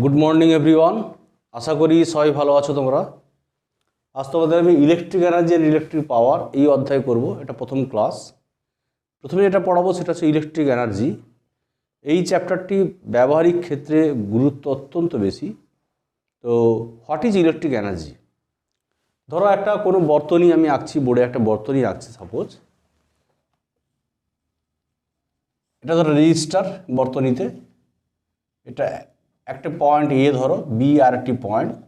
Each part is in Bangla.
গুড মর্নিং এভরিওয়ান, আশা করি সবাই ভালো আছো তোমরা। আজ তোমাদের আমি ইলেকট্রিক এনার্জি আর ইলেকট্রিক পাওয়ার এই অধ্যায় করব। এটা প্রথম ক্লাস। প্রথমে যেটা পড়াবো সেটা হচ্ছে ইলেকট্রিক এনার্জি। এই চ্যাপ্টারটি ব্যবহারিক ক্ষেত্রে গুরুত্ব অত্যন্ত বেশি। তো হোয়াট ইজ ইলেকট্রিক এনার্জি? ধরো একটা কোনো বর্তনী আমি আঁকছি, বোর্ডে একটা বর্তনী আঁকছি সাপোজ। এটা ধরো রেজিস্টার বর্তনীতে, এটা একটা পয়েন্ট এ ধরো, বি আর একটি পয়েন্ট,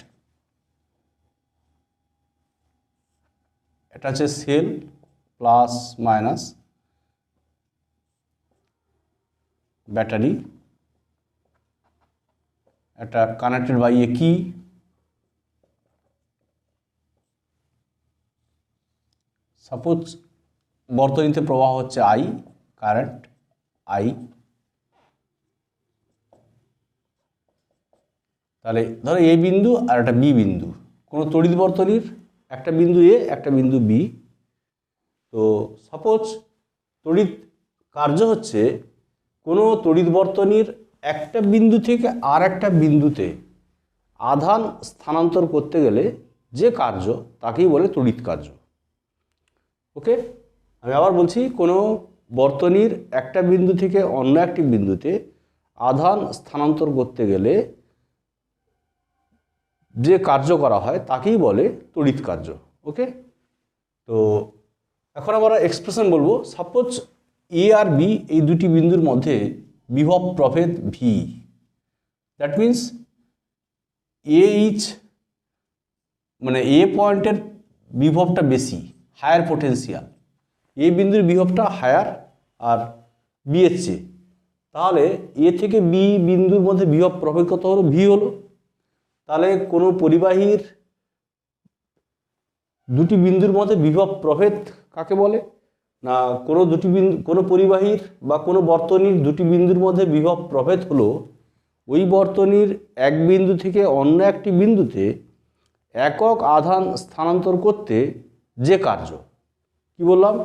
এটা হচ্ছে সেল প্লাস মাইনাস ব্যাটারি, এটা কানেক্টেড বাই এ কি। সাপোজ বর্তনীতে প্রবাহ হচ্ছে আই, কারেন্ট আই। তাহলে ধরো এ বিন্দু আর একটা বি বিন্দু, কোনো তড়িৎ বর্তনীর একটা বিন্দু এ একটা বিন্দু বি। তো সাপোজ তড়িৎ কার্য হচ্ছে কোনো তড়িৎ বর্তনীর একটা বিন্দু থেকে আর একটা বিন্দুতে আধান স্থানান্তর করতে গেলে যে কার্য তাকেই বলে তড়িৎ কার্য। ওকে, আমি আবার বলছি, কোনো বর্তনীর একটা বিন্দু থেকে অন্য একটি বিন্দুতে আধান স্থানান্তর করতে গেলে যে কার্য করা হয় তাকেই বলে তড়িৎ কার্য। ওকে, তো এখন আমরা এক্সপ্রেশন বলবো। সাপোজ এ আর বি এই দুটি বিন্দুর মধ্যে বিভব প্রভেদ V. That means a each মানে এ পয়েন্টের বিভবটা বেশি, হায়ার পোটেন্সিয়াল। এ বিন্দুর বিভবটা হায়ার আর বি এর চেয়ে। তাহলে এ থেকে বি বিন্দুর মধ্যে বিভব প্রভেদ কত হলো? ভি হলো। তাহলে কোনো পরিবাহীর দুটি বিন্দুর মধ্যে বিভব প্রভেদ কাকে বলে? না, কোনো পরিবাহীর বা কোনো বর্তনীর দুটি বিন্দুর মধ্যে বিভব প্রভেদ হলো ওই বর্তনীর এক বিন্দু থেকে অন্য একটি বিন্দুতে একক আধান স্থানান্তর করতে যে কার্য। কি বললাম?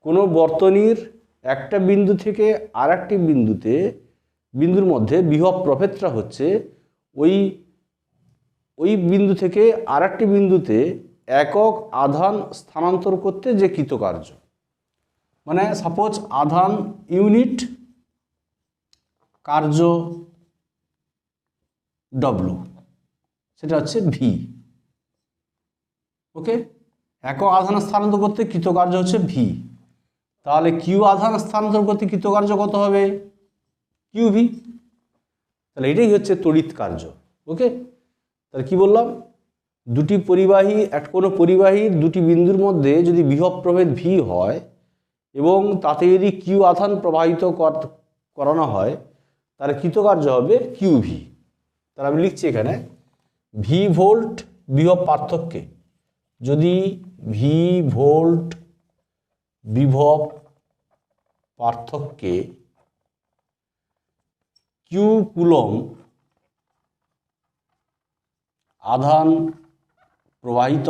কোনো বর্তনীর একটা বিন্দু থেকে আর একটি বিন্দুর মধ্যে বিভব প্রভেদটা হচ্ছে ওই বিন্দু থেকে আর একটি বিন্দুতে একক আধান স্থানান্তর করতে যে কৃতকার্য। মানে সাপোজ আধান ইউনিট, কার্য ডব্লু, সেটা হচ্ছে ভি। ওকে, একক আধান স্থানান্তর করতে কৃতকার্য হচ্ছে ভি। তাহলে কিউ আধান স্থানান্তর করতে কৃতকার্য কত হবে? Q V. তাহলে এটাই হচ্ছে তড়িৎ কার্য। ওকে, তাহলে কি বললাম? কোনো পরিবাহীর দুটি বিন্দুর মধ্যে যদি বিভব প্রভেদ ভি হয় এবং তাতে যদি কিউ আধান প্রবাহিত করানো হয় তাহলে কৃতকার্য হবে কিউ ভি। তাহলে আমি লিখছি এখানে ভি ভোল্ট বিভব পার্থক্যে, যদি ভি ভোল্ট বিভব পার্থক্যে কিউ কুলম্ব আধান প্রবাহিত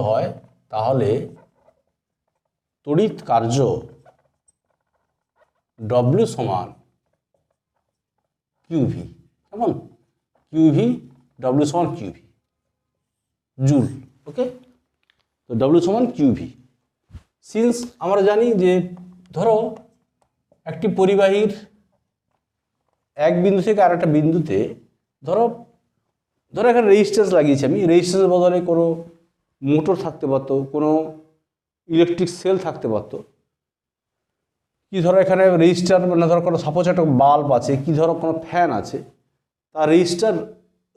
হয় তাহলে তড়িৎ কার্য ডব্লিউ সমান কিউভি। কেমন? কিউভি, ডব্লিউ সমান কিউভি, জুল। ওকে, তো ডব্লিউ সমান কিউভি। সিন্স আমরা জানি যে ধরো একটি পরিবাহীর এক বিন্দু থেকে আর একটা বিন্দুতে ধরো এখানে রেজিস্ট্যান্স লাগিয়েছি আমি। রেজিস্ট্যান্সের বদলে কোনো মোটর থাকতে পারতো, কোনো ইলেকট্রিক সেল থাকতে পারতো। কি ধরো এখানে রেজিস্টার, মানে ধরো কোনো সাপোজ একটা বাল্ব আছে, কি ধরো কোনো ফ্যান আছে, তার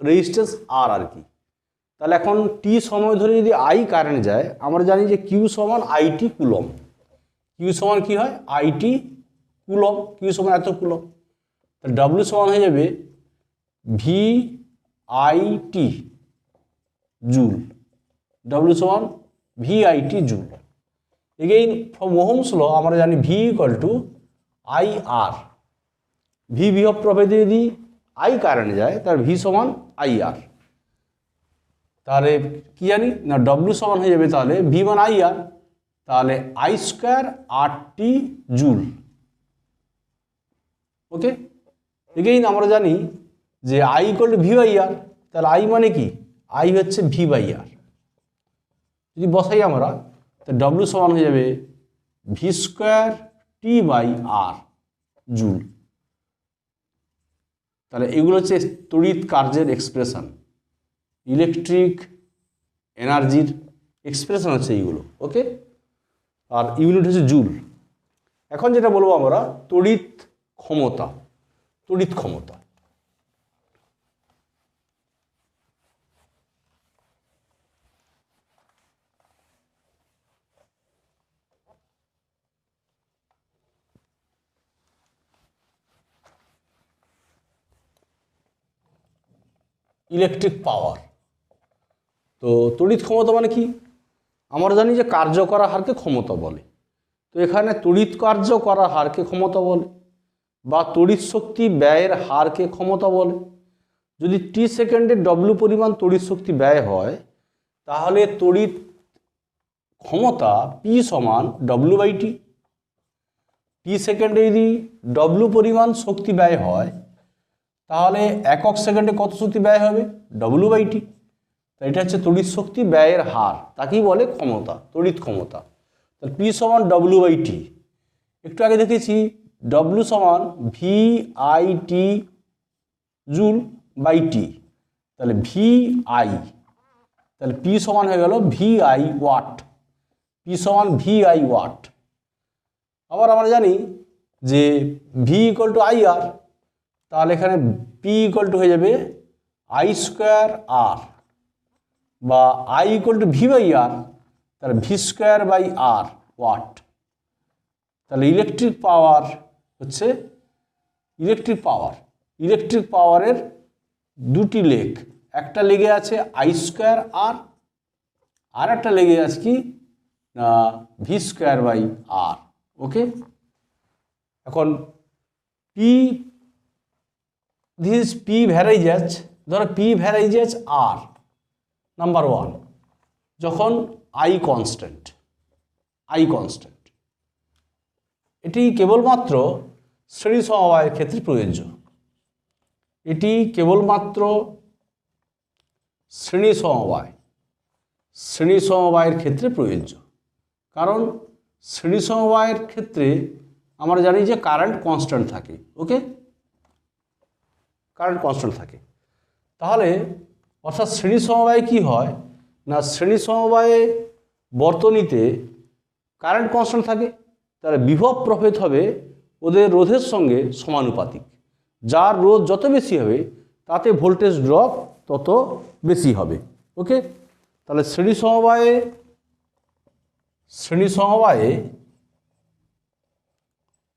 রেজিস্ট্যান্স আর কি। তাহলে এখন টি সময় ধরে যদি আই কারেন্ট যায়, আমরা জানি যে কিউ সমান আইটি কুলম। কিউ সমান কি হয়? IT coulomb. কিউ সমান এত কুলম। তাহলে ডব্লিউ সমান হয়ে যাবে V I T joule. W সমান V I T joule. Again from Ohm's law আমরা জানি V equal to I R. V বিভব প্রভেদে যদি আই কারেন্ট যায় তাহলে ভি সমান আই আর। তাহলে কি জানি না, ডব্লিউ সমান হয়ে যাবে তাহলে ভি মান আই আর, তাহলে I square R T joule. Okay, again আমরা জানি যে I equal to V by R, তাহলে আই মানে কি, আই হচ্ছে ভি বাই আর। যদি বসাই আমরা, তো ডব্লিউ সমান হয়ে যাবে V square T by R joule. তাহলে এগুলো হচ্ছে তড়িৎ কার্যের এক্সপ্রেশন, ইলেকট্রিক এনার্জির এক্সপ্রেশন হচ্ছে এইগুলো। ওকে, আর ইউনিট হচ্ছে জুল। এখন যেটা বলবো আমরা তড়িৎ ক্ষমতা। তড়িৎ ক্ষমতা ইলেকট্রিক পাওয়ার। তো তড়িৎ ক্ষমতা মানে কি, আমরা জানি যে কার্য করা হারকে ক্ষমতা বলে। তো এখানে তড়িৎ কার্য করা হারকে ক্ষমতা বলে, বা তড়িৎ শক্তি ব্যয়ের হারকে ক্ষমতা বলে। যদি টি সেকেন্ডে ডব্লিউ পরিমাণ তড়িৎ শক্তি ব্যয় হয়, তাহলে তড়িৎ ক্ষমতা পি সমান ডব্লিউ বাই টি। টি সেকেন্ডে যদি ডব্লিউ পরিমাণ শক্তি ব্যয় হয়, তাহলে একক সেকেন্ডে কত শক্তি ব্যয় হবে, ডব্লিউ বাই টি। তাই এটা হচ্ছে তড়িৎ শক্তি ব্যয়ের হার, তাকেই বলে ক্ষমতা, তড়িৎ ক্ষমতা। তাহলে পি সমান ডব্লিউ বাই টি। একটু আগে দেখেছি ডব্লিউ সমান V I T joule by T, তাহলে ভি আই, তাহলে পি সমান হয়ে গেল ভি আই ওয়াট। পি সমান ভি আই ওয়াট। আবার আমরা জানি যে V equal to I R, তাহলে এখানে পি ইকুয়াল টু হয়ে যাবে আই স্কোয়ার আর, বা I equal to V by R, তাহলে V square by R watt. তাহলে ইলেকট্রিক পাওয়ার হচ্ছে ইলেকট্রিক পাওয়ারের দুটি লেগ, একটা লেগে আছে আই স্কোয়ার আর একটা লেগে আছে কি না ভি স্কোয়ার বাই আর। ওকে, এখন পি দিস পি ভ্যারাইজেস, ধরো পি ভ্যারাইজেস আর নাম্বার ওয়ান, যখন আই কনস্ট্যান্ট। এটি কেবলমাত্র শ্রেণী সমবায়ের ক্ষেত্রে প্রযোজ্য। এটি কেবলমাত্র শ্রেণী সমবায়ের ক্ষেত্রে প্রযোজ্য। কারণ শ্রেণী সমবায়ের ক্ষেত্রে আমরা জানি যে কারেন্ট কনস্ট্যান্ট থাকে। ওকে, কারেন্ট কনস্ট্যান্ট থাকে। তাহলে অর্থাৎ শ্রেণী সমবায়ে কি হয় না, শ্রেণী সমবায়ে বর্তনীতে কারেন্ট কনস্ট্যান্ট থাকে, তাহলে বিভব প্রভেদ হবে ওদের রোধের সঙ্গে সমানুপাতিক। যার রোধ যত বেশি হবে তাতে ভোল্টেজ ড্রপ তত বেশি হবে। ওকে, তাহলে শ্রেণী সমবায়ে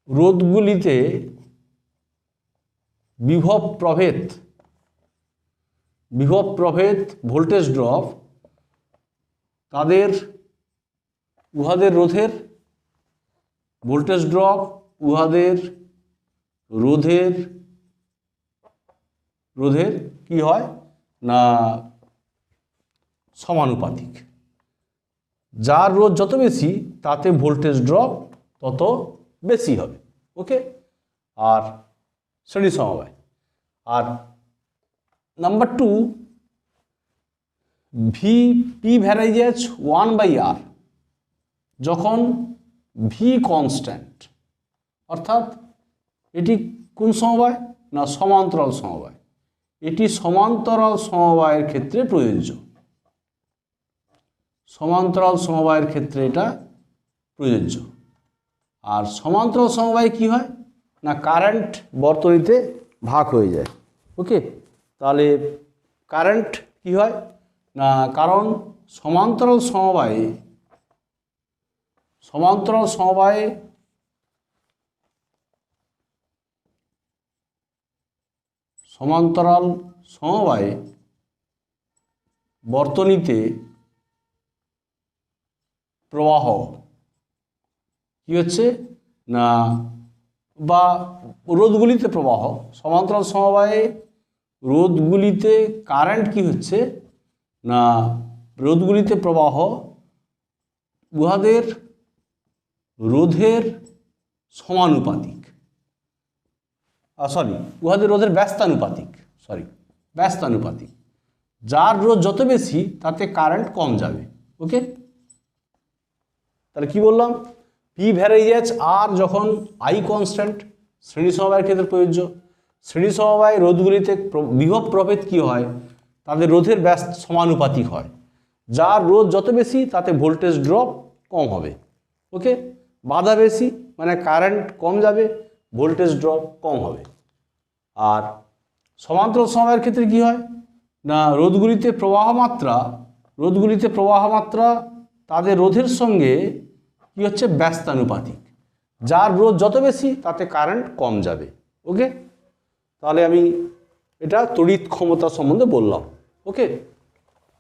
রোধগুলিতে বিভব প্রভেদ ভোল্টেজ ড্রপ তাদের উহাদের রোধের ভোল্টেজ ড্রপ উহাদের রোধের কি হয় না সমানুপাতিক। যার রোধ যত বেশি তাতে ভোল্টেজ ড্রপ তত বেশি হবে। ওকে, আর শ্রেণী সমবায়। আর number two, P varies 1/r, যখন ভি কনস্ট্যান্ট। অর্থাৎ এটি কোন সমবায় না সমান্তরাল সমবায়। এটি সমান্তরাল সমবায়ের ক্ষেত্রে প্রযোজ্য। সমান্তরাল সমবায়ের ক্ষেত্রে এটা প্রযোজ্য। আর সমান্তরাল সমবায় কি হয় না কারেন্ট বর্তনীতে ভাগ হয়ে যায়। ওকে, তাহলে কারেন্ট কি হয় না, কারণ সমান্তরাল সমবায়ে বর্তনীতে প্রবাহ কি হচ্ছে না, বা রোধগুলিতে প্রবাহ, সমান্তরাল সমবায়ে রোধগুলিতে কারেন্ট কি হচ্ছে না, রোধগুলিতে প্রবাহ উহাদের রোধের সমানুপাতিক। সরি উহাদের রোধের ব্যস্তানুপাতিক, ব্যস্তানুপাতিক। যার রোধ যত বেশি তাতে কারেন্ট কম যাবে। ওকে, তাহলে কি বললাম, পি ভ্যারিয়েজ আর যখন আই কনস্ট্যান্ট শ্রেণী সমবায়ের ক্ষেত্রে প্রযোজ্য। শ্রেণী সমবায় রোধগুলিতে বিভব প্রভেদ কি হয়, তাদের রোধের ব্যস্ত সমানুপাতিক হয়। যার রোধ যত বেশি তাতে ভোল্টেজ ড্রপ কম হবে। ওকে, বাধা বেশি মানে কারেন্ট কম যাবে, ভোল্টেজ ড্রপ কম হবে। আর সমান্তরাল সমবায়ের ক্ষেত্রে কি হয় না, রোধগুলিতে প্রবাহ মাত্রা তাদের রোধের সঙ্গে কি হচ্ছে, ব্যস্তানুপাতিক। যার রোধ যত বেশি তাতে কারেন্ট কম যাবে। ওকে, তাহলে আমি এটা তড়িৎ ক্ষমতা সম্বন্ধে বললাম। ওকে,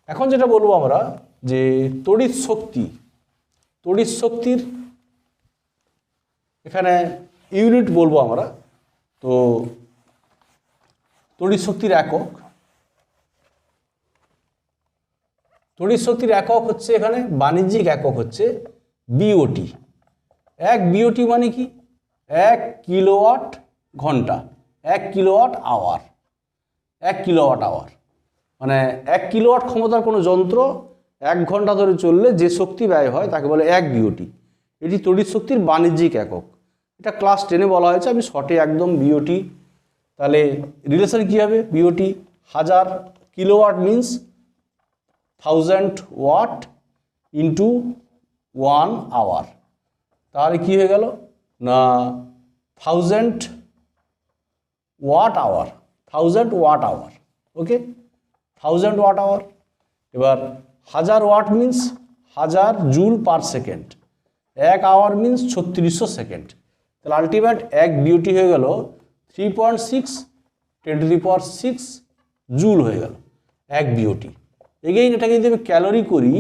এখন যেটা বলবো আমরা যে তড়িৎ শক্তির এখানে ইউনিট বলবো আমরা। তো তড়িৎ শক্তির একক হচ্ছে এখানে বাণিজ্যিক একক হচ্ছে বিওটি। এক বিওটি মানে কি, 1 কিলোওয়াট ঘন্টা, 1 কিলোওয়াট আওয়ার। 1 কিলোওয়াট আওয়ার মানে 1 কিলোওয়াট ক্ষমতার কোনো যন্ত্র 1 ঘন্টা ধরে চললে যে শক্তি ব্যয় হয় তাকে বলে 1 বিওটি। এটি তড়িৎ শক্তির বাণিজ্যিক একক। এটা ক্লাস 10-এ বলা হয়েছে, আমি শর্টে একদম বিওটি। তাহলে রিলেশন কী হবে, BOT 1000 kilowatt means 1000 watt into 1 hour. তাহলে কী হয়ে গেল না 1000 watt hour, 1000 watt hour. Okay, 1000 watt hour. এবার 1000 watt means 1000 joule per second, 1 hour means 3600 second. তাহলে আলটিমেট 1 বিওটি হয়ে গেল 3.6 10⁶ জুল হয়ে গেল 1 বিওটি। এগেইন এটাকে যদি আমি ক্যালোরি করি,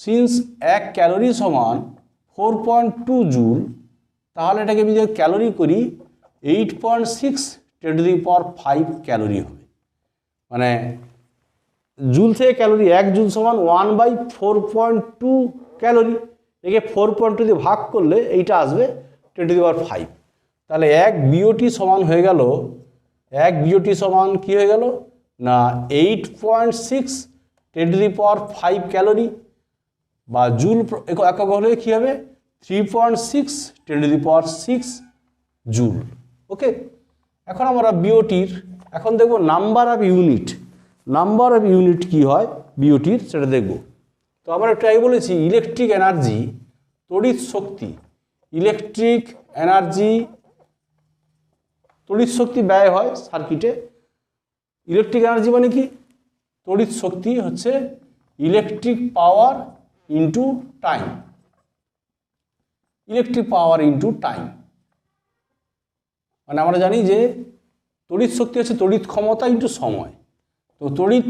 সিন্স 1 ক্যালোরি সমান 4.2 জুল, তাহলে এটাকে আমি যদি ক্যালোরি করি 8.6 10⁵ ক্যালোরি হবে। মানে জুল থেকে ক্যালোরি, 1 জুল সমান 1/4.2 ক্যালোরি। একে 4.2 দিয়ে ভাগ করলে এইটা আসবে 10⁵। তাহলে 1 বিওটি সমান হয়ে গেল, 1 বিওটি সমান কি হয়ে গেল না 8.6 10⁵ ক্যালোরি, বা জুল একক হলে কী হবে 3.6 10⁶ জুল। ওকে, এখন আমরা বিওটির এখন দেখব নাম্বার অফ ইউনিট কী হয় বিওটির সেটা দেখব। তো আমরা একটু আগে বলেছি ইলেকট্রিক এনার্জি, তড়িৎ শক্তি ব্যয় হয় সার্কিটে। ইলেকট্রিক এনার্জি মানে কি, তড়িৎ শক্তি হচ্ছে ইলেকট্রিক পাওয়ার ইন্টু টাইম। মানে আমরা জানি যে তড়িৎ শক্তি হচ্ছে তড়িৎ ক্ষমতা ইন্টু সময়। তো তড়িৎ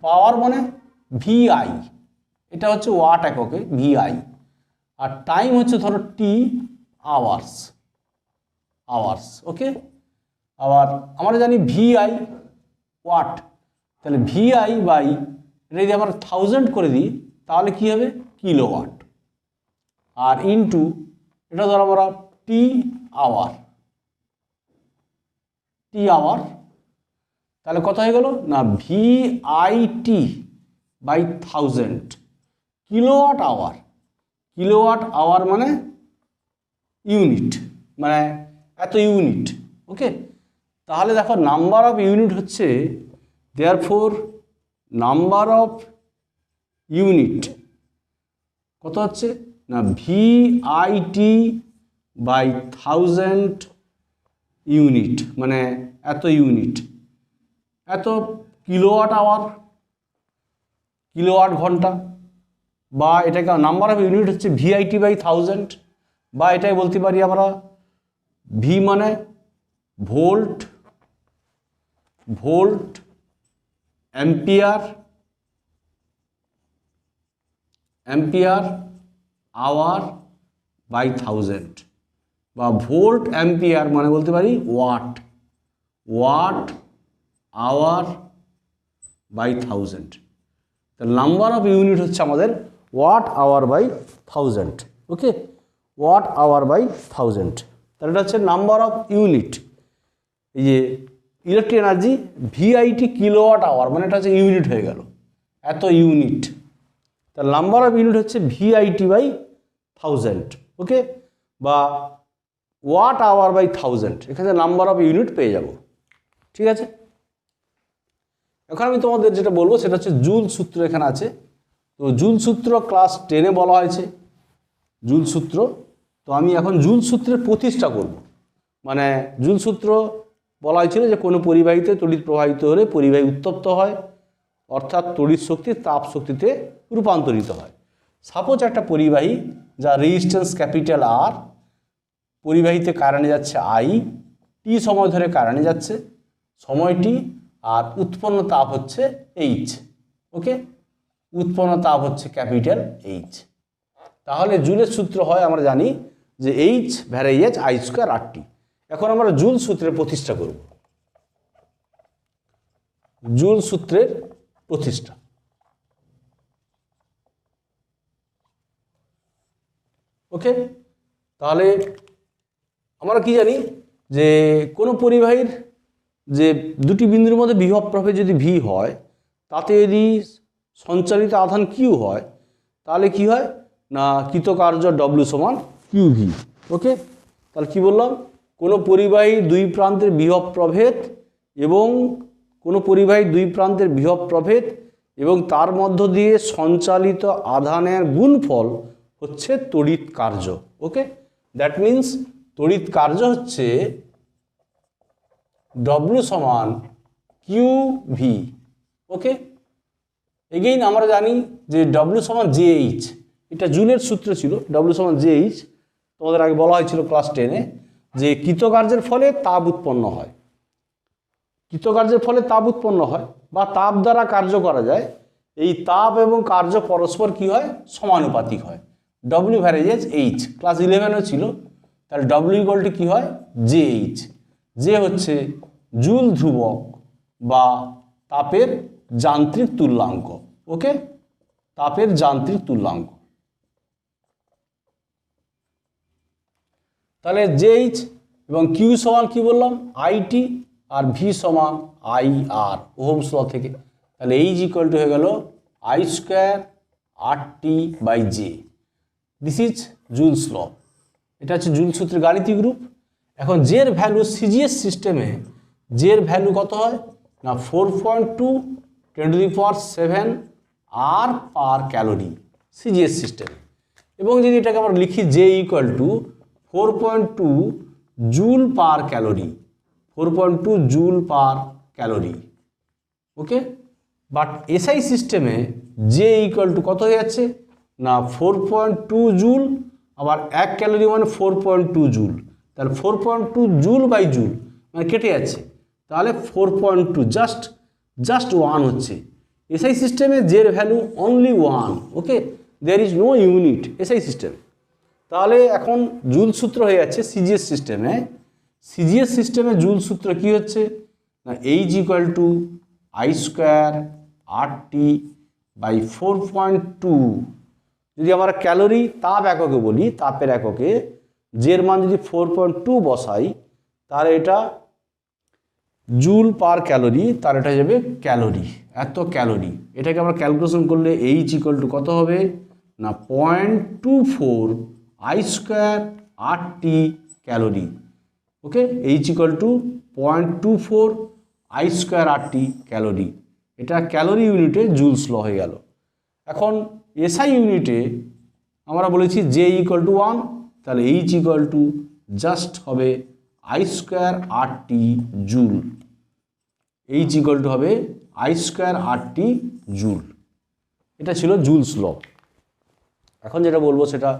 পাওয়ার মানে ভিআই, এটা হচ্ছে ওয়াট এককে ভিআই। আর টাইম হচ্ছে ধরো টি, আওয়ার্স। ওকে, আবার আমরা জানি ভিআই ওয়াট, তাহলে ভিআই বাই এটা যদি আমরা 1000 করে দিই তাহলে কি হবে কিলোওয়াট। আর ইন্টু এটা ধরো আমরা টি আওয়ার, তাহলে কত হয়ে গেল না ভিআইটি বাই 1000 কিলোওয়াট আওয়ার মানে ইউনিট, মানে এত ইউনিট। ওকে, তাহলে দেখো নাম্বার অফ ইউনিট হচ্ছে দেয়ারফোর নাম্বার অফ ইউনিট কত হচ্ছে না ভিআইটি বাই 1000 ইউনিট, মানে এত ইউনিট, এত কিলোওয়াট আওয়ার, কিলোওয়াট ঘন্টা, বা এটাকে নাম্বার অফ ইউনিট হচ্ছে ভিআইটি বাই 1000, বা এটাই বলতে পারি আমরা ভি মানে ভোল্ট অ্যাম্পিয়ার আওয়ার বাই 1000, বা ভোল্ট অ্যাম্পিয়ার মানে বলতে পারি ওয়াট আওয়ার বাই 1000। তাহলে নাম্বার অফ ইউনিট হচ্ছে আমাদের watt hour by 1000। Okay, watt hour by 1000, তাহলে এটা হচ্ছে নাম্বার অফ ইউনিট। এই যে electric energy V I T kilowatt hour, মানে এটা হচ্ছে ইউনিট হয়ে গেল, এত ইউনিট। তার নাম্বার অফ ইউনিট হচ্ছে ভিআইটি বাই 1000, ওকে, বা ওয়াট আওয়ার বাই 1000, এখানে নাম্বার অফ ইউনিট পেয়ে যাব। ঠিক আছে, এখন আমি তোমাদের যেটা বলবো সেটা হচ্ছে জুল সূত্র এখানে আছে। তো জুল সূত্র ক্লাস 10-এ বলা হয়েছে জুল সূত্র। তো আমি এখন জুল সূত্রের প্রতিষ্ঠা করব। মানে জুল সূত্র বলা হয়েছিল যে কোনো পরিবাহীতে তড়িৎ প্রবাহিত হলে পরিবাহী উত্তপ্ত হয়, অর্থাৎ তড়িৎ শক্তি তাপ শক্তিতে রূপান্তরিত হয়। সাপোজ একটা পরিবাহী যা রেজিস্ট্যান্স ক্যাপিটাল আর, পরিবাহীতে কারেন্ট যাচ্ছে আই, টি সময় ধরে কারেন্ট যাচ্ছে, সময়টি, আর উৎপন্ন তাপ হচ্ছে এইচ, ওকে, উৎপন্ন তাপ হচ্ছে ক্যাপিটাল এইচ। তাহলে জুলের সূত্র হয় আমরা জানি যে এইচ ভ্যারিয়েজ আই স্কোয়ার আর টি। এখন আমরা জুল সূত্রের প্রতিষ্ঠা করব। জুল সূত্রের প্রতিষ্ঠা, ওকে। তাহলে আমরা কি জানি যে কোনো পরিবাহীর যে দুটি বিন্দুর মধ্যে বিভব প্রভেদ যদি ভি হয়, তাতে যদি সঞ্চালিত আধান কিউ হয়, তাহলে কি হয় না কৃতকার্য ডব্লিউ সমান কিউ ভি, ওকে। তাহলে কি বললাম, কোনো পরিবাহী দুই প্রান্তের বিভব প্রভেদ এবং কোনো পরিবাহী দুই প্রান্তের বিভব প্রভেদ এবং তার মধ্য দিয়ে সঞ্চালিত আধানের গুণফল হচ্ছে তড়িৎ কার্য, ওকে। দ্যাট মিন্স তড়িৎ কার্য হচ্ছে ডব্লিউ সমান কিউ ভি, ওকে। এগেইন আমরা জানি যে ডব্লিউ সমান জে এইচ, এটা জুলের সূত্র ছিল, ডব্লিউ সমান জে এইচ। তোমাদের আগে বলা হয়েছিল ক্লাস 10-এ যে কৃতকার্যের ফলে তাপ উৎপন্ন হয়, কৃতকার্যের ফলে তাপ উৎপন্ন হয় বা তাপ দ্বারা কার্য করা যায়। এই তাপ এবং কার্য পরস্পর কি হয়, সমানুপাতিক হয়। ডব্লিউ ভ্যারিয়েজ এইচ ক্লাস 11-এও ছিল। তাহলে ডব্লিউ ইকুয়াল টু কি হয়, জে এইচ। যে হচ্ছে জুল ধ্রুবক বা তাপের যান্ত্রিক তুল্যাঙ্ক, ওকে, তাপের যান্ত্রিক তুল্যাঙ্ক। তাহলে জে এইচ এবং কিউ সমান কি বললাম আইটি, আর ভি সমান আই আর, ওহমস ল থেকে। তাহলে এইচ ইকুয়াল টু হয়ে গেল I square R T by J. This is Joule's law. এটা হচ্ছে জুল সূত্রের গাণিতিক রূপ। এখন জের ভ্যালু সিজিএস সিস্টেমে জের ভ্যালু কত হয় না 4.2 10⁻⁷ আর পার ক্যালোরি সিজিএস সিস্টেমে। এবং যদি এটাকে আমরা লিখি J equal to 4.2 joule per calorie, 4.2 joule per calorie, okay. But SI সিস্টেমে জে ইকুয়াল টু কত হয়ে যাচ্ছে না 4.2 জুল, আবার 1 ক্যালোরি মানে 4.2 জুল। তাহলে 4.2 জুল বাই জুল মানে কেটে যাচ্ছে, তাহলে 4.2 জাস্ট 1 হচ্ছে। এসআই সিস্টেমে জের value only 1, okay, there is no unit SI সিস্টেমে। তাহলে এখন জুল সূত্র হয়ে যাচ্ছে সিজিএস সিস্টেমে। সিজিএস সিস্টেমে জুল সূত্র কি হচ্ছে না H equal to I square R T by 4.2। যদি আমরা ক্যালোরি তাপ এককে বলি, তাপের এককে জের মান যদি 4.2 বসাই, তাহলে এটা জুল পার ক্যালোরি, তার এটা যাবে ক্যালোরি, এত ক্যালোরি। এটাকে আমরা ক্যালকুলেশন করলে এইচ ইকুয়াল টু কত হবে না 0.24 I square R T calorie, okay. H equal to 0.24 I square R T calorie. এটা ক্যালোরি ইউনিটে জুলস ল হয়ে গেল। এখন এসআই ইউনিটে আমরা বলেছি জে ইকুয়াল টু 1, তাহলে এইচ ইকুয়াল টু জাস্ট হবে I square R T joule. H equal to হবে I square R T joule. এটা ছিল জুলস ল। এখন যেটা বলবো সেটা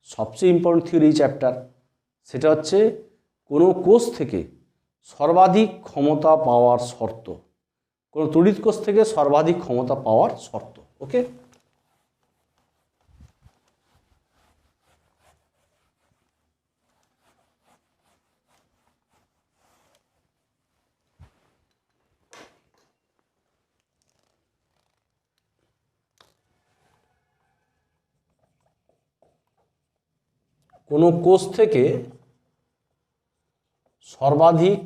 সবচেয়ে ইম্পর্টেন্ট থিওরি চ্যাপ্টার, সেটা হচ্ছে কোনো কোষ থেকে সর্বাধিক ক্ষমতা পাওয়ার শর্ত, কোনো তড়িৎ কোষ থেকে সর্বাধিক ক্ষমতা পাওয়ার শর্ত, ওকে। কোনো কোষ থেকে সর্বাধিক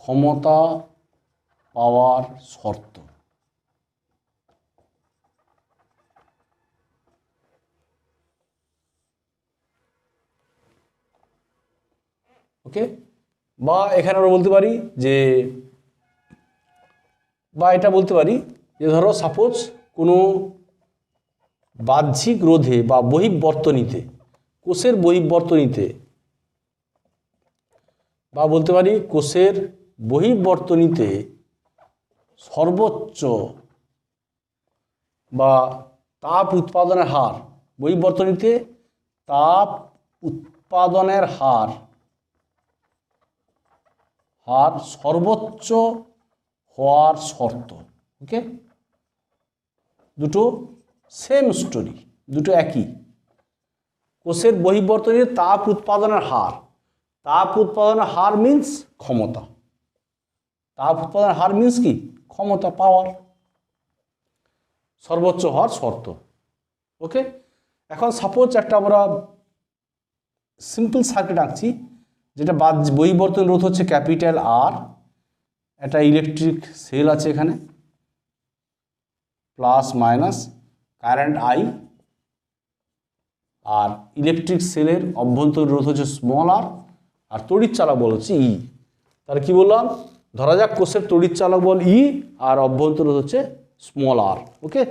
ক্ষমতা পাওয়ার শর্ত। ওকে, বা এখানে আমরা বলতে পারি যে, বা এটা বলতে পারি যে ধরো সাপোজ কোনো বাহ্যিক রোধে বা বহিঃবর্তনীতে, কোষের বহিঃবর্তনীতে, বা বলতে পারি কোষের বহিঃবর্তনীতে সর্বোচ্চ বা তাপ উৎপাদনের হার, বহিঃবর্তনীতে তাপ উৎপাদনের হার সর্বোচ্চ হওয়ার শর্ত। ওকে, দুটো সেম স্টোরি, দুটো একই। কোষের বহিঃবর্তনীতে তাপ উৎপাদনের হার, তাপ উৎপাদনের হার মিন্স ক্ষমতা, তাপ উৎপাদনের হার মিন্স কি, ক্ষমতা, পাওয়ার, সর্বোচ্চ হওয়ার শর্ত। ওকে, এখন সাপোজ একটা আমরা সিম্পল সার্কিট আঁকছি, যেটা বহিঃবর্তন রোধ হচ্ছে ক্যাপিটাল আর, একটা ইলেকট্রিক সেল আছে এখানে, প্লাস মাইনাস কারেন্ট আই, আর ইলেকট্রিক সেলের অভ্যন্তরীণ রোধ হচ্ছে স্মল আর তড়িৎ চালক বল হচ্ছে ই। তাহলে কি বললাম, ধরা যাক কোষের তড়িৎ চালক বল ই আর অভ্যন্তরীণ রোধ হচ্ছে স্মল আর। ওকে,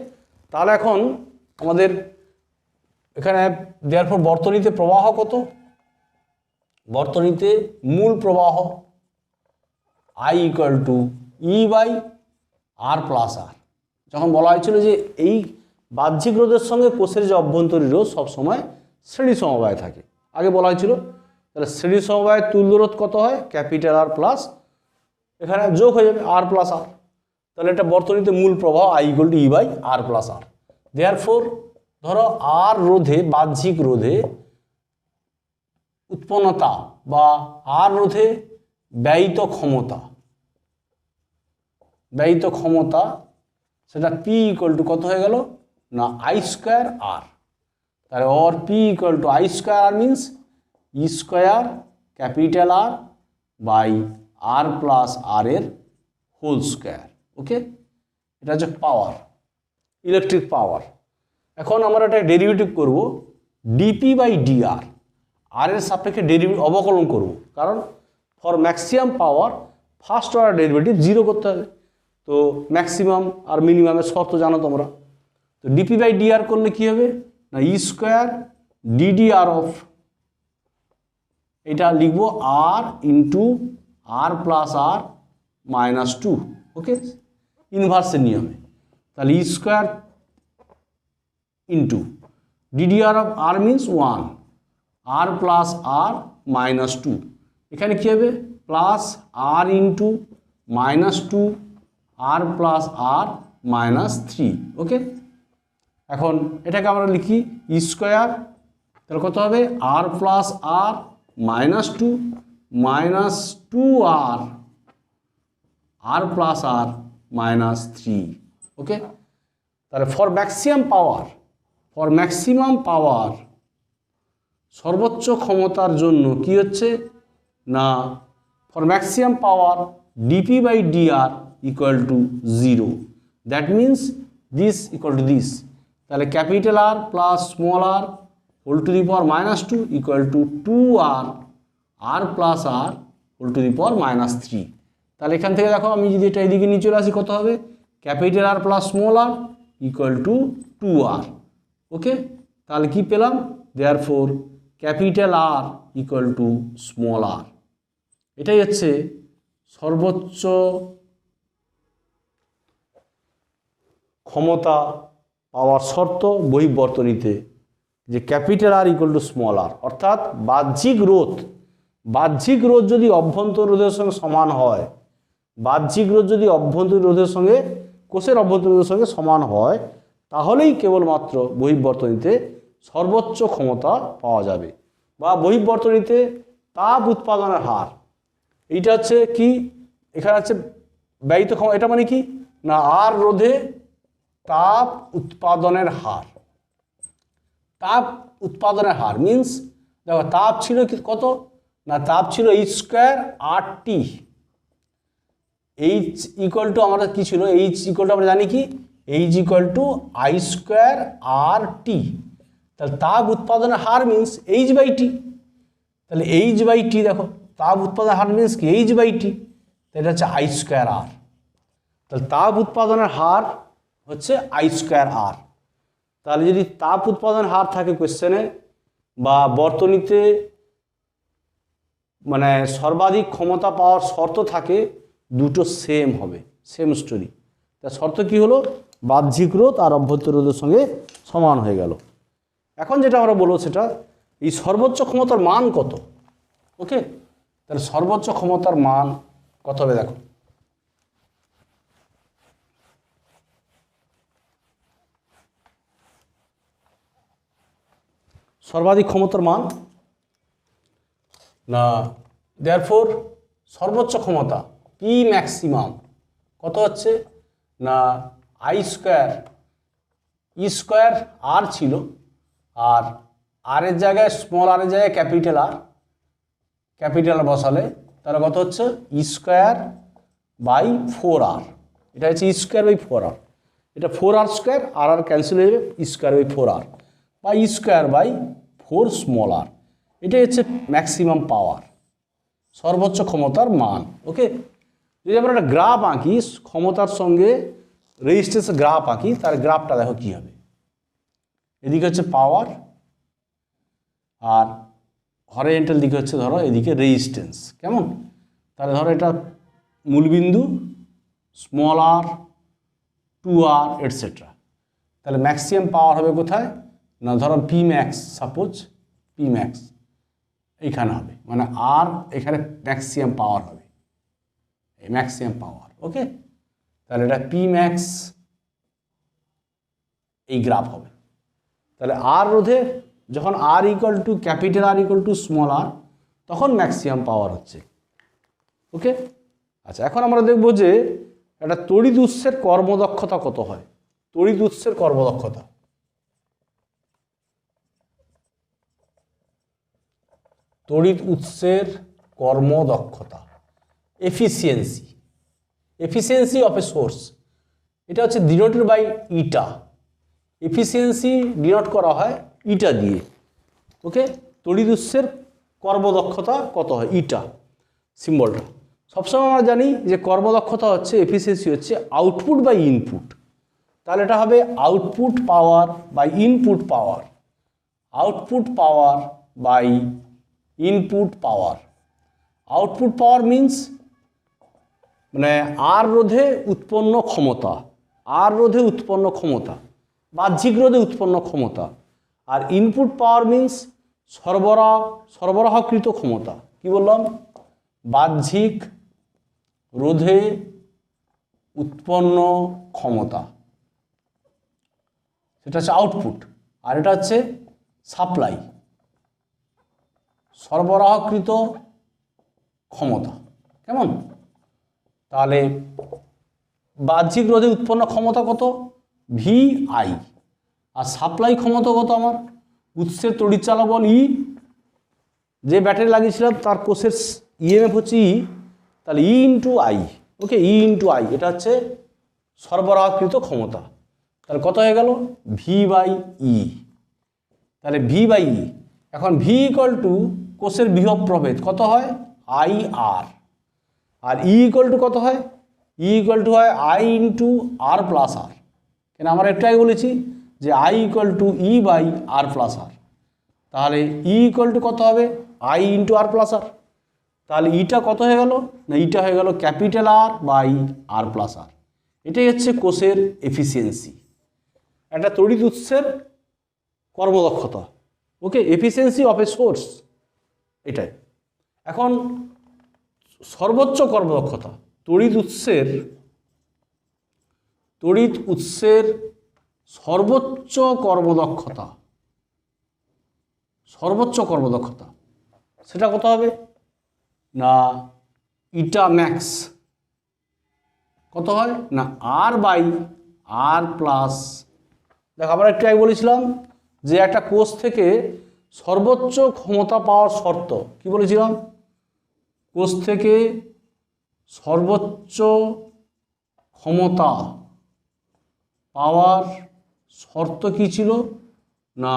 তাহলে এখন আমাদের এখানে দেওয়ার পর বর্তনীতে প্রবাহ কত, বর্তনীতে মূল প্রবাহ I equal to E by R plus R. যখন বলা হয়েছিল যে এই বাহ্যিক রোধের সঙ্গে কোষের যে অভ্যন্তরীণ রোধ সবসময় শ্রেণী সমবায় থাকে, আগে বলা হয়েছিল, তাহলে শ্রেণী সমবায়ের তুল্য রোধ কত হয়, ক্যাপিটাল আর প্লাস এখানে যোগ হয়ে যাবে আর প্লাস আর। তাহলে এটা বর্তনীতে মূল প্রবাহ I equal to E by R plus r. Therefore ধরো আর রোধে, বাহ্যিক রোধে উৎপন্নতা বা আর রোধে ব্যয়িত ক্ষমতা, সেটা পি ইকুয়াল টু কত হয়ে গেল না আই স্কোয়ার আর। তাহলে or P equal to I square R means E square capital R by R plus R এর হোল স্কোয়ার। ওকে, এটা হচ্ছে পাওয়ার, ইলেকট্রিক পাওয়ার। এখন আমরা একটা ডেরিভেটিভ করব ডিপি বাই ডিআর, আর এর সাপেক্ষে ডেরিভেটিভ অবকলন করব, কারণ for maximum power first order derivative zero করতে হবে। তো ম্যাক্সিমাম আর মিনিমামের শর্ত জানো তোমরা, তো ডিপি বাই ডিআর করলে কি হবে না ই স্কোয়ার ডিডিআর অফ, এটা লিখবো R into R plus R minus two. Okay, ইনভার্সের নিয়মে, তাহলে E square into DDR of R means one, R plus R minus two, এখানে কী হবে plus R into minus two R plus R minus three. Okay, এখন এটাকে আমরা লিখি ই স্কোয়ার, তাহলে কত হবে R plus R minus two R plus R minus three. Okay, তাহলে ফর ম্যাক্সিমাম পাওয়ার সর্বোচ্চ ক্ষমতার জন্য কি হচ্ছে না for maximum power DP by DR equal to zero, that means this equal to this. তাহলে capital R plus small R whole to the power minus two equal to two R plus R whole to the power minus three. তাহলে এখান থেকে দেখো আমি যদি এটা এদিকে নিয়ে চলে আসি কত হবে capital R plus small R equal to two R. Okay, তাহলে কি পেলাম therefore capital R equal to small R. এটাই হচ্ছে সর্বোচ্চ ক্ষমতা পাওয়ার শর্ত বহিঃবর্তনীতে, যে capital R equal to small R, অর্থাৎ বাহ্যিক রোধ যদি অভ্যন্তর রোধের সঙ্গে সমান হয়, বাহ্যিক রোধ যদি অভ্যন্তরীণ রোধের সঙ্গে কোষের অভ্যন্তরীণ রোধের সঙ্গে সমান হয়, তাহলেই কেবলমাত্র বহিঃবর্তনীতে সর্বোচ্চ ক্ষমতা পাওয়া যাবে, বা বহিঃবর্তনীতে তাপ উৎপাদনের হার। এইটা হচ্ছে কি, এখানে আছে ব্যয়িত ক্ষমতা, এটা মানে কি না আর রোধে তাপ উৎপাদনের হার। তাপ উৎপাদনের হার মিন্স দেখো তাপ ছিল কত না তাপ ছিল E square R T, H equal to আমরা কি ছিল, এইচ ইকুয়াল টু আমরা জানি কি, H equal to I square R T. তাহলে তাপ উৎপাদনের হার মিনস এইচ বাই টি। তাহলে এইচ বাই টি দেখো, তাপ উৎপাদনের হার মিনস কি, এইচ বাই টি। এটা হচ্ছে আই স্কোয়ার আর। তাহলে তাপ উৎপাদনের হার হচ্ছে আই স্কোয়ার আর। তাহলে যদি তাপ উৎপাদনের হার থাকে কোয়েশ্চেনে বা বর্তনীতে মানে সর্বাধিক ক্ষমতা পাওয়ার শর্ত থাকে, দুটো সেম হবে, সেম স্টোরি। তার শর্ত কি হলো, বাহ্যিক রোধ আর অভ্যন্তর রোধের সঙ্গে সমান হয়ে গেল। এখন যেটা আমরা বলবো সেটা এই সর্বোচ্চ ক্ষমতার মান কত। ওকে, তাহলে সর্বোচ্চ ক্ষমতার মান কত হবে দেখো, সর্বাধিক ক্ষমতার মান না, দেয়ারফোর সর্বোচ্চ ক্ষমতা পি ম্যাক্সিমাম কত হচ্ছে না, আই স্কোয়ার ই স্কোয়ার আর ছিল, আর আর এর জায়গায় স্মল আর এর জায়গায় ক্যাপিটাল আর বসালে তাহলে কত হচ্ছে ই স্কোয়ার বাই 4r। এটা হচ্ছে ই স্কোয়ার বাই 4r। এটা 4r স্কোয়ার, আর ক্যান্সেল হয়ে যাবে, ই স্কোয়ার বাই 4r বা ই স্কোয়ার বাই 4 স্মল আর। এটাই হচ্ছে ম্যাক্সিমাম পাওয়ার, সর্বোচ্চ ক্ষমতার মান। ওকে, যদি আমরা একটা গ্রাফ আঁকি, ক্ষমতার সঙ্গে রেজিস্ট্যান্সের গ্রাফ আঁকি, তার গ্রাফটা দেখো কী হবে। এদিকে হচ্ছে পাওয়ার আর হরিজন্টাল দিকে হচ্ছে ধরো এদিকে রেজিস্ট্যান্স। কেমন, তাহলে ধরো এটা মূলবিন্দু, স্মল আর, 2r এটসেট্রা। তাহলে ম্যাক্সিমাম পাওয়ার হবে কোথায় না, ধরো P max, suppose P max এইখানে হবে, মানে আর এখানে ম্যাক্সিমাম পাওয়ার হবে, এই ম্যাক্সিমাম পাওয়ার। ওকে, তাহলে এটা পি ম্যাক্স এই গ্রাফ হবে। তাহলে আর রোধে যখন R equal to capital R equal to small R, তখন ম্যাক্সিমাম পাওয়ার হচ্ছে। ওকে, আচ্ছা এখন আমরা দেখব যে একটা তড়িৎ উৎসের কর্মদক্ষতা কত হয়। তড়িৎ উৎসের কর্মদক্ষতা, তড়িৎ উৎসের কর্মদক্ষতা, efficiency, efficiency of a source. এটা হচ্ছে denoted by eta. Efficiency denote করা হয় ইটা দিয়ে। ওকে, তড়িৎ উৎসের কর্মদক্ষতা কত হয়, ইটা সিম্বলটা। সবসময় আমরা জানি যে কর্মদক্ষতা হচ্ছে, এফিসিয়েন্সি হচ্ছে আউটপুট বাই ইনপুট। তাহলে এটা হবে output power by input power, output power by input power. Output power means মানে আর রোধে উৎপন্ন ক্ষমতা, আর রোধে উৎপন্ন ক্ষমতা, বাহ্যিক রোধে উৎপন্ন ক্ষমতা। আর ইনপুট পাওয়ার মিন্স সরবরাহকৃত ক্ষমতা। কি বললাম, বাহ্যিক রোধে উৎপন্ন ক্ষমতা, সেটা হচ্ছে আউটপুট। আর এটা হচ্ছে সাপ্লাই, সরবরাহকৃত ক্ষমতা। কেমন, তাহলে বাহ্যিক রোধে উৎপন্ন ক্ষমতা কত, ভি আই। আর সাপ্লাই ক্ষমতা কত আমার, উৎসের তড়িৎচালক বল ই, যে ব্যাটারি লাগিয়েছিলাম তার কোষের ইএমএফ হচ্ছে ই, তাহলে E into I. Okay, E into I, এটা হচ্ছে সরবরাহকৃত ক্ষমতা। তাহলে কত হয়ে গেল, ভি বাই ই। তাহলে ভি বাই ই, এখন ভি ইকুয়াল টু কোষের বিভব প্রভেদ কত হয়, আই আর। আর ই ইকুয়াল টু কত হয়, ই ইকুয়াল টু হয় I into R plus R. কেন আমরা একটু আগে বলেছি যে I equal to E by R plus R. তাহলে ই ইকুয়াল টু কত হবে, I into R plus R. তাহলে ইটা কত হয়ে গেল না, ইটা হয়ে গেল capital R by R plus R. এটাই হচ্ছে কোষের এফিসিয়েন্সি, একটা তড়িৎ উৎসের কর্মদক্ষতা। ওকে, এফিসিয়েন্সি অফ এ সোর্স এটাই। এখন সর্বোচ্চ কর্মদক্ষতা, তড়িৎ উৎসের সর্বোচ্চ কর্মদক্ষতা, সেটা কত হবে না, ইটা ম্যাক্স কত হয় না, আর বাই আর প্লাস। দেখো আমরা একটু আগে বলেছিলাম যে একটা কোষ থেকে সর্বোচ্চ ক্ষমতা পাওয়ার শর্ত কি বলেছিলাম, কোষ থেকে সর্বোচ্চ ক্ষমতা পাওয়ার শর্ত কি ছিল না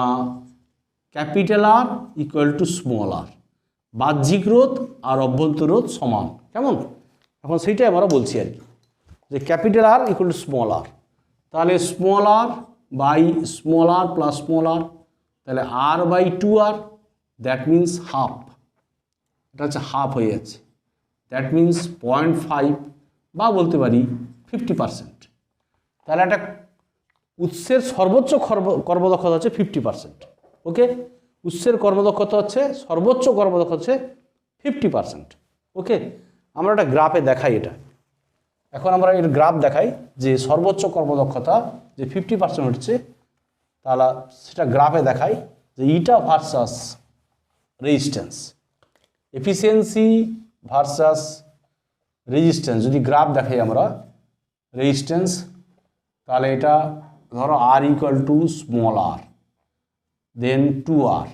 capital R equal to small R, বাহ্যিক রোধ আর অভ্যন্তর রোধ সমান। কেমন? এখন সেইটাই আমরা বলছি আর কি, যে capital R equal to small R, তাহলে small R by small R plus small R, তাহলে R by 2r, that means half, এটা হচ্ছে হাফ হয়ে যাচ্ছে, দ্যাট মিন্স 0.5 বা বলতে পারি 50%। তাহলে একটা উৎসের সর্বোচ্চ কর্মদক্ষতা হচ্ছে 50%। ওকে, উৎসের কর্মদক্ষতা হচ্ছে সর্বোচ্চ কর্মদক্ষতা হচ্ছে 50%। ওকে, আমরা একটা গ্রাফে দেখাই এটা। এখন আমরা এর গ্রাফ দেখাই যে সর্বোচ্চ কর্মদক্ষতা যে 50% হচ্ছে, তাহলে সেটা গ্রাফে দেখাই যে eta versus resistance, efficiency versus resistance. যদি গ্রাফ দেখাই আমরা রেজিস্ট্যান্স, তাহলে এটা ধরো R equal to small R then 2r,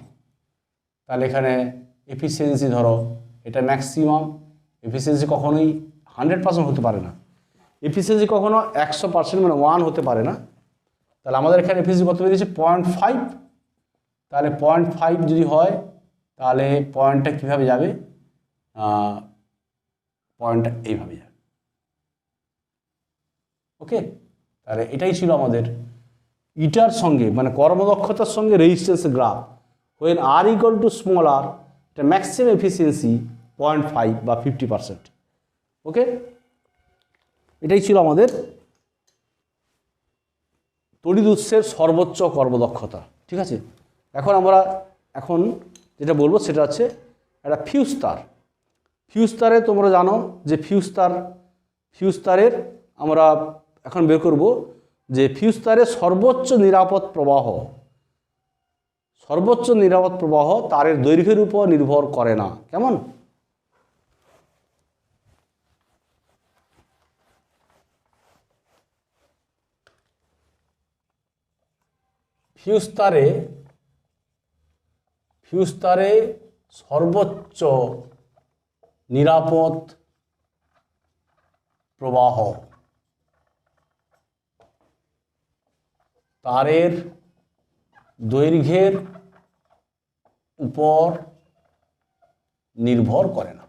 তাহলে এখানে এফিসিয়েন্সি ধরো এটা ম্যাক্সিমাম, এফিসিয়েন্সি কখনোই 100% হতে পারে না, এফিসিয়েন্সি কখনো 100% মানে 1 হতে পারে না। তাহলে আমাদের এখানে এফিসিয়েন্সি কত বেরিয়েছে 0.5, তাহলে 0.5 যদি হয় তাহলে পয়েন্টটা কীভাবে যাবে, পয়েন্টটা এইভাবে যাবে। ওকে, তাহলে এটাই ছিল আমাদের ইটার সঙ্গে মানে কর্মদক্ষতার সঙ্গে রেজিস্ট্যান্সের graph. When R equal to small R, এটা ম্যাক্সিমাম এফিসিয়েন্সি 0.5 বা 50%। ওকে, এটাই ছিল আমাদের তড়িৎ উৎসের সর্বোচ্চ কর্মদক্ষতা। ঠিক আছে, এখন যেটা বলবো সেটা হচ্ছে একটা ফিউজ তার। ফিউজ তারে তোমরা জানো যে ফিউজ তারের আমরা এখন বের করব যে ফিউজ তারের সর্বোচ্চ নিরাপদ প্রবাহ তারের দৈর্ঘ্যের উপর নির্ভর করে না। কেমন? ফিউজ তারে সর্বোচ্চ নিরাপদ প্রবাহ তারের দৈর্ঘ্যের উপর নির্ভর করে না।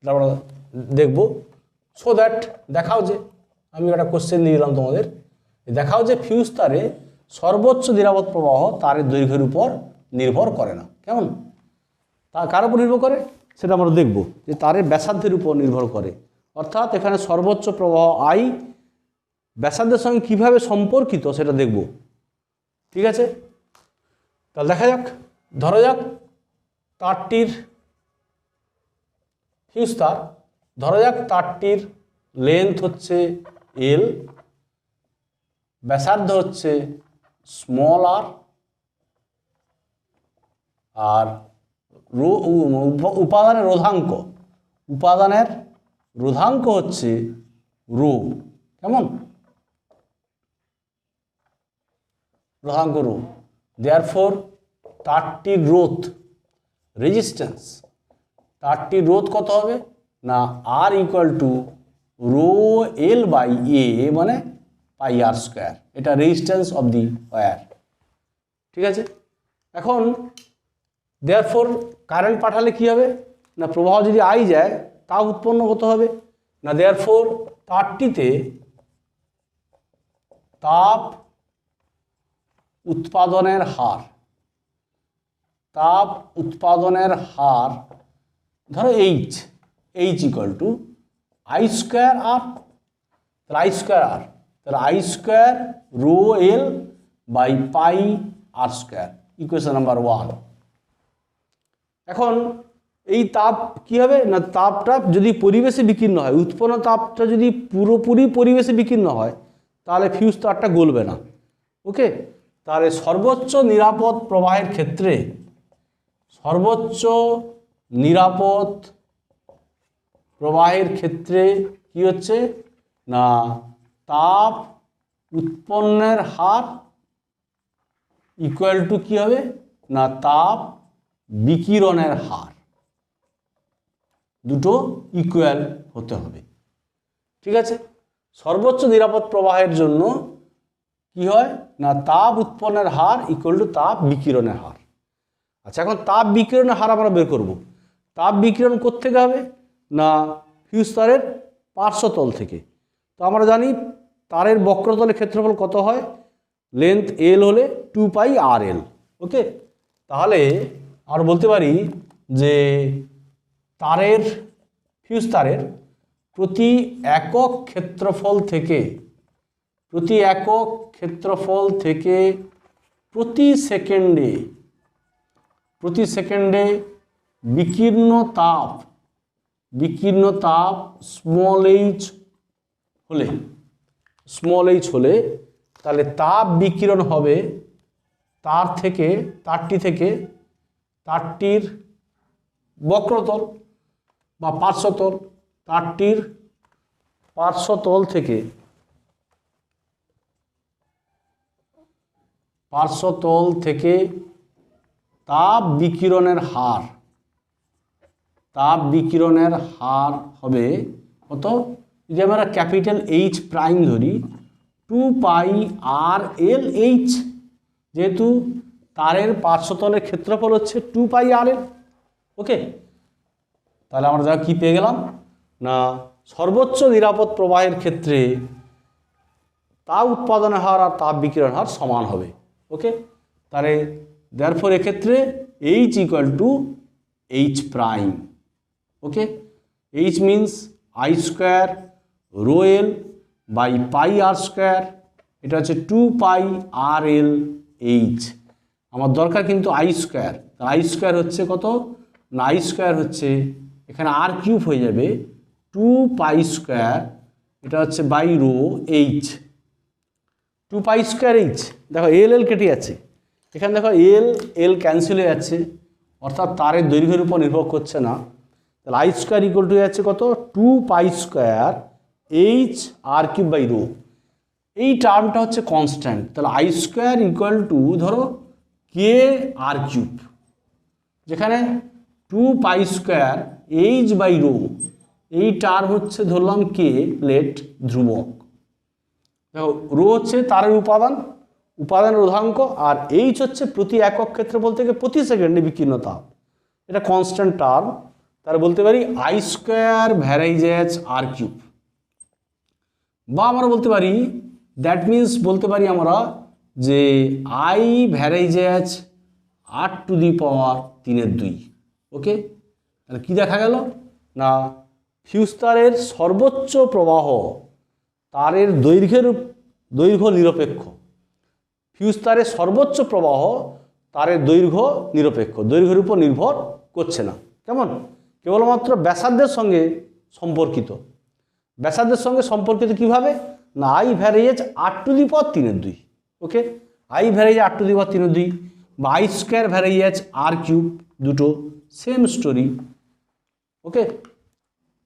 আমরা দেখব, সো দ্যাট দেখাও যে আমি একটা কোশ্চেন দিয়ে দিলাম তোমাদের, দেখাও যে ফিউজ তারে সর্বোচ্চ নিরাপদ প্রবাহ তারের দৈর্ঘ্যের উপর নির্ভর করে না। কেমন? তা কার উপর নির্ভর করে সেটা আমরা দেখব, যে তারের ব্যাসার্ধের উপর নির্ভর করে। অর্থাৎ এখানে সর্বোচ্চ প্রবাহ আই ব্যাসার্ধের সঙ্গে কীভাবে সম্পর্কিত সেটা দেখব। ঠিক আছে, তাহলে দেখা যাক। ধরা যাক তারটির ফিউজ তার, ধরা যাক তারটির লেন্থ হচ্ছে এল, ব্যাসার্ধ হচ্ছে স্মল আর, আর উপাদানের রোধাঙ্ক হচ্ছে রো। কেমন? রোধাঙ্ক রো। দেয়ারফর তারটির রোধ রেজিস্ট্যান্স, তারটির রোধ কত হবে না R equal to rho L by A মানে পাই আর স্কোয়ার, এটা রেজিস্ট্যান্স অফ দি ওয়্যার। ঠিক আছে, এখন দেয়ারফর কারেন্ট পাঠালে কি হবে না প্রবাহ যদি আই যায় তাপ উৎপন্ন কত হবে না, দেয়ারফর তারটিতে তাপ উৎপাদনের হার ধরো H equal to I square R, তাহলে I square rho L by pi R square, equation number 1। এখন এই তাপ কি হবে না, তাপটা যদি পরিবেশে বিকীর্ণ হয়, উৎপন্ন তাপটা যদি পুরোপুরি পরিবেশে বিকীর্ণ হয় তাহলে ফিউজ তারটা গলবে না। ওকে, তাহলে সর্বোচ্চ নিরাপদ প্রবাহের ক্ষেত্রে কি হচ্ছে না তাপ উৎপন্নের হার ইকুয়াল টু কি হবে না তাপ বিকিরণের হার। দুটো ইকুয়াল হতে হবে। ঠিক আছে, সর্বোচ্চ নিরাপদ প্রবাহের জন্য কি হয় না তাপ উৎপন্নের হার ইকুয়াল টু তাপ বিকিরণের হার। আচ্ছা, এখন তাপ বিকিরণের হার আমরা বের করব। তাপ বিকিরণ কোত্থেকে হবে না ফিউজ তারের পার্শ্বতল থেকে। তো আমরা জানি তারের বক্রতলের ক্ষেত্রফল কত হয়, লেন্থ এল হলে 2πRL। ওকে, তাহলে আমরা বলতে পারি যে তারের ফিউজ তারের প্রতি একক ক্ষেত্রফল থেকে প্রতি সেকেন্ডে বিকীর্ণ তাপ স্মল এইচ হলে তাহলে তাপ বিকিরণ হবে তারটির বক্রতল বা পার্শ্বতল, তারটির পার্শ্বতল থেকে তাপ বিকিরণের হার হবে কত, যদি আমরা ক্যাপিটাল এইচ প্রাইম ধরি 2πRLH, যেহেতু তারের পার্শ্বতলের ক্ষেত্রফল হচ্ছে 2πRL। ওকে, তাহলে আমরা যা কি পেয়ে গেলাম না সর্বোচ্চ নিরাপদ প্রবাহের ক্ষেত্রে তাপ উৎপাদনের হার আর তাপ বিকিরণ হার সমান হবে। ওকে, তাহলে দেয়ারফর এক্ষেত্রে H equal to H prime. Okay, H means I square rho L by pi R square, এটা হচ্ছে 2πRLH। আমার দরকার কিন্তু I স্কোয়ার, I স্কোয়ার হচ্ছে কত না I স্কোয়ার হচ্ছে এখানে আর কিউব হয়ে যাবে 2π স্কোয়ার, এটা হচ্ছে by rho H, 2π square H. দেখো এল কেটে যাচ্ছে, এখানে দেখো এল ক্যান্সেল হয়ে যাচ্ছে, অর্থাৎ তারের দৈর্ঘ্যের উপর নির্ভর করছে না। তাহলে I স্কোয়ার ইকুয়াল টু যাচ্ছে কত 2π square H R cube by rho. এই টার্মটা হচ্ছে কনস্ট্যান্ট, তাহলে I স্কোয়ার ইকুয়াল টু ধরো কে আর কিউব, যেখানে 2π স্কোয়ার এইচ বাই রো, এই টার্ম হচ্ছে ধরলাম কে প্লেট ধ্রুবক। দেখো রো হচ্ছে তারের উপাদানের রোধাঙ্ক, আর এইচ হচ্ছে প্রতি একক ক্ষেত্রফল থেকে প্রতি সেকেন্ডে বিকীর্ণ তাপ, এটা কনস্ট্যান্ট টার্ম। তার বলতে পারি I square varies R cube, বা আমরা বলতে পারি দ্যাট মিনস বলতে পারি আমরা যে I ভ্যারাইজেস r⁻²। ওকে, তাহলে কী দেখা গেল না ফিউজ তারের সর্বোচ্চ প্রবাহ তারের দৈর্ঘ্য নিরপেক্ষ। ফিউজ তারের সর্বোচ্চ প্রবাহ তারের দৈর্ঘ্য নিরপেক্ষ, দৈর্ঘ্যের উপর নির্ভর করছে না। কেমন, কেবলমাত্র ব্যাসার্ধের সঙ্গে সম্পর্কিত। কিভাবে না I ভ্যারাইজেস r⁻²। Okay, I ভ্যারাইজেস r⁻², বা I square varies R cube, দুটো সেম স্টোরি। ওকে,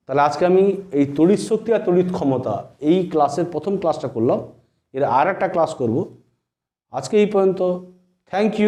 তাহলে আজকে আমি এই তড়িৎ শক্তি আর তড়িৎ ক্ষমতা এই ক্লাসের প্রথম ক্লাসটা করলাম, এর আর একটা ক্লাস করব। আজকে এই পর্যন্ত, থ্যাংক ইউ।